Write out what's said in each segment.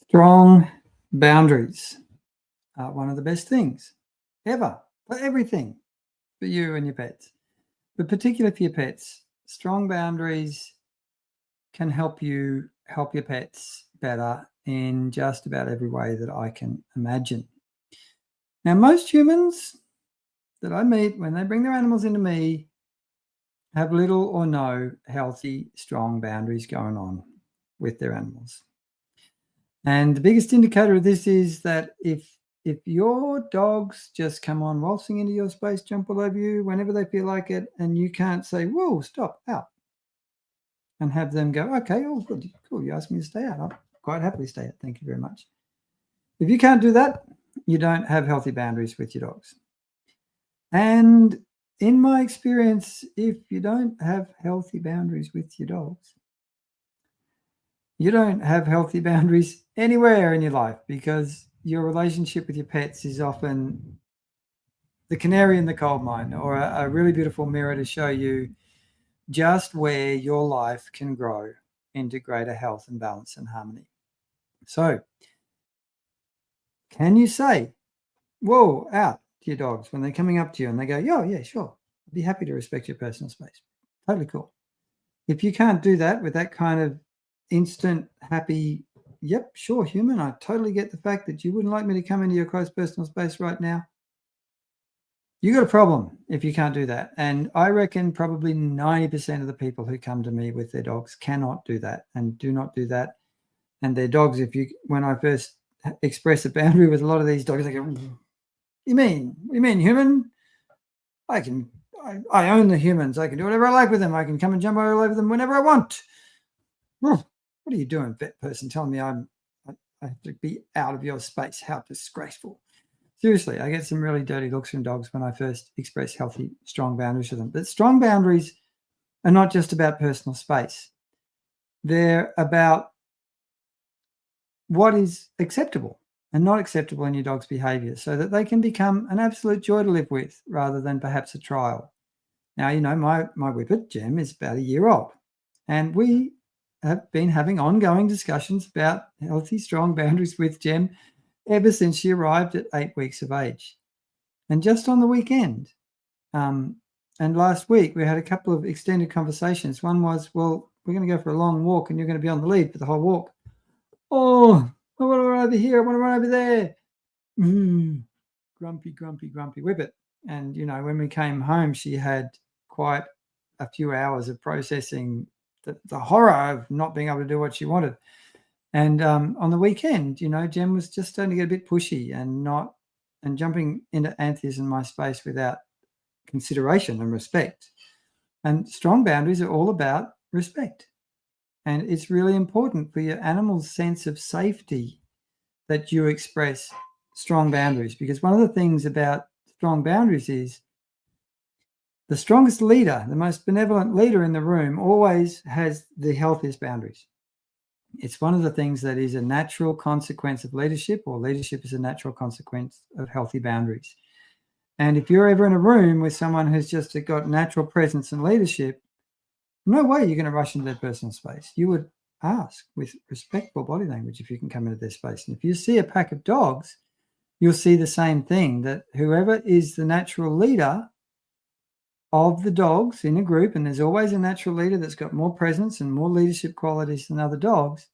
Strong boundaries are one of the best things ever for everything for you and your pets, but particularly for your pets. Strong boundaries can help you help your pets better in just about every way that I can imagine. Now, most humans that I meet when they bring their animals into me have little or no healthy, strong boundaries going on with their animals. And the biggest indicator of this is that if your dogs just come on waltzing into your space, jump all over you whenever they feel like it, and you can't say, "Whoa, stop, out," and have them go, "Okay, oh, good, cool, you asked me to stay out. I'll quite happily stay out. Thank you very much." If you can't do that, you don't have healthy boundaries with your dogs. And in my experience, if you don't have healthy boundaries with your dogs, you don't have healthy boundaries anywhere in your life, because your relationship with your pets is often the canary in the coal mine, or a really beautiful mirror to show you just where your life can grow into greater health and balance and harmony. So, can you say, "Whoa, out," to your dogs when they're coming up to you and they go, "Yeah, yeah, sure. I'd be happy to respect your personal space." Totally cool. If you can't do that with that kind of instant, happy, "Yep, sure, human, I totally get the fact that you wouldn't like me to come into your close personal space right now," you got a problem if you can't do that. And I reckon probably 90% of the people who come to me with their dogs cannot do that and do not do that. And their dogs, when I first express a boundary with a lot of these dogs, they go, you mean human? I own the humans. I can do whatever I like with them. I can come and jump all over them whenever I want." What are you doing, vet person, telling me I have to be out of your space? How disgraceful. Seriously, I get some really dirty looks from dogs when I first express healthy, strong boundaries with them. But strong boundaries are not just about personal space. They're about what is acceptable and not acceptable in your dog's behavior, so that they can become an absolute joy to live with rather than perhaps a trial. Now, my whippet, Jem, is about a year old, and we have been having ongoing discussions about healthy, strong boundaries with Jem ever since she arrived at 8 weeks of age. And just on the weekend, and last week, we had a couple of extended conversations. One was, "Well, we're going to go for a long walk and you're going to be on the lead for the whole walk." "Oh, I want to run over here. I want to run over there." Grumpy, grumpy, grumpy whippet. And, when we came home, she had quite a few hours of processing the horror of not being able to do what she wanted. And on the weekend, Jem was just starting to get a bit pushy and jumping into Anthea's and my space without consideration and respect. And strong boundaries are all about respect. And it's really important for your animal's sense of safety that you express strong boundaries, because one of the things about strong boundaries is the strongest leader, the most benevolent leader in the room, always has the healthiest boundaries. It's one of the things that is a natural consequence of leadership, or leadership is a natural consequence of healthy boundaries. And if you're ever in a room with someone who's just got natural presence and leadership, no way you're going to rush into their personal space. You would ask with respectful body language if you can come into their space. And if you see a pack of dogs, you'll see the same thing, that whoever is the natural leader of the dogs in a group, and there's always a natural leader that's got more presence and more leadership qualities than other dogs,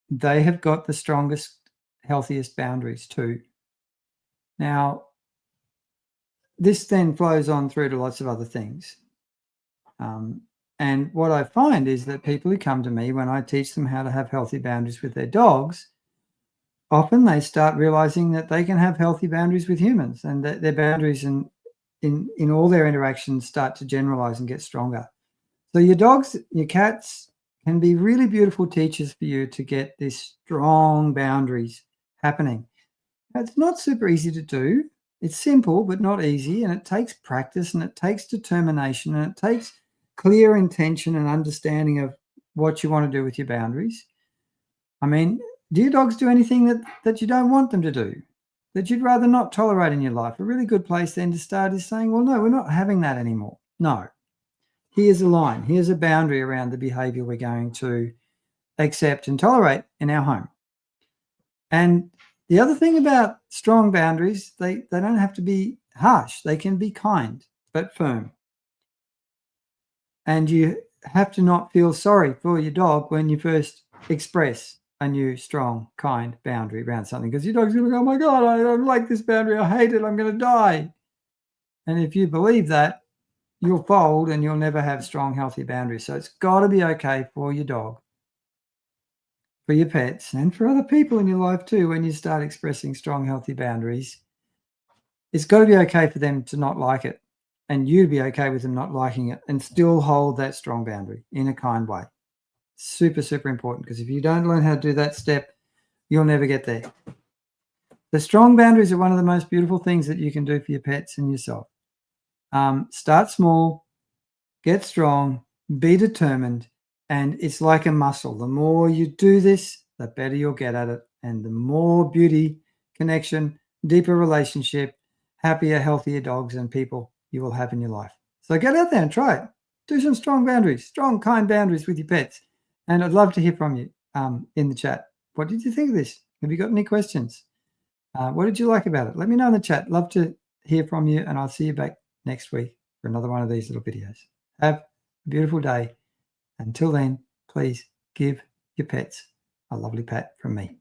they have got the strongest, healthiest boundaries too. Now, this then flows on through to lots of other things. And what I find is that people who come to me when I teach them how to have healthy boundaries with their dogs, often they start realizing that they can have healthy boundaries with humans, and that their boundaries in all their interactions start to generalize and get stronger. So your dogs, your cats can be really beautiful teachers for you to get these strong boundaries happening. It's not super easy to do. It's simple, but not easy. And it takes practice, and it takes determination, and it takes clear intention and understanding of what you want to do with your boundaries. I mean, do your dogs do anything that you don't want them to do, that you'd rather not tolerate in your life? A really good place then to start is saying, "Well, no, we're not having that anymore. No, here's a line. Here's a boundary around the behavior we're going to accept and tolerate in our home. And the other thing about strong boundaries, they don't have to be harsh. They can be kind but firm. And you have to not feel sorry for your dog when you first express a new, strong, kind boundary around something, because your dog's going to go, oh my God, I don't like this boundary. I hate it. I'm going to die. And if you believe that, you'll fold and you'll never have strong, healthy boundaries. So it's got to be okay for your dog, for your pets, and for other people in your life too. When you start expressing strong, healthy boundaries, it's got to be okay for them to not like it, and you be okay with them not liking it, and still hold that strong boundary in a kind way. Super, super important, because if you don't learn how to do that step, you'll never get there. The strong boundaries are one of the most beautiful things that you can do for your pets and yourself. Start small, get strong, be determined, and it's like a muscle. The more you do this, the better you'll get at it, and the more beauty, connection, deeper relationship, happier, healthier dogs and people you will have in your life. So get out there and try it. Do some strong boundaries, strong, kind boundaries with your pets. And I'd love to hear from you in the chat. What did you think of this? Have you got any questions? What did you like about it? Let me know in the chat. Love to hear from you, and I'll see you back next week for another one of these little videos. Have a beautiful day. Until then, please give your pets a lovely pat from me.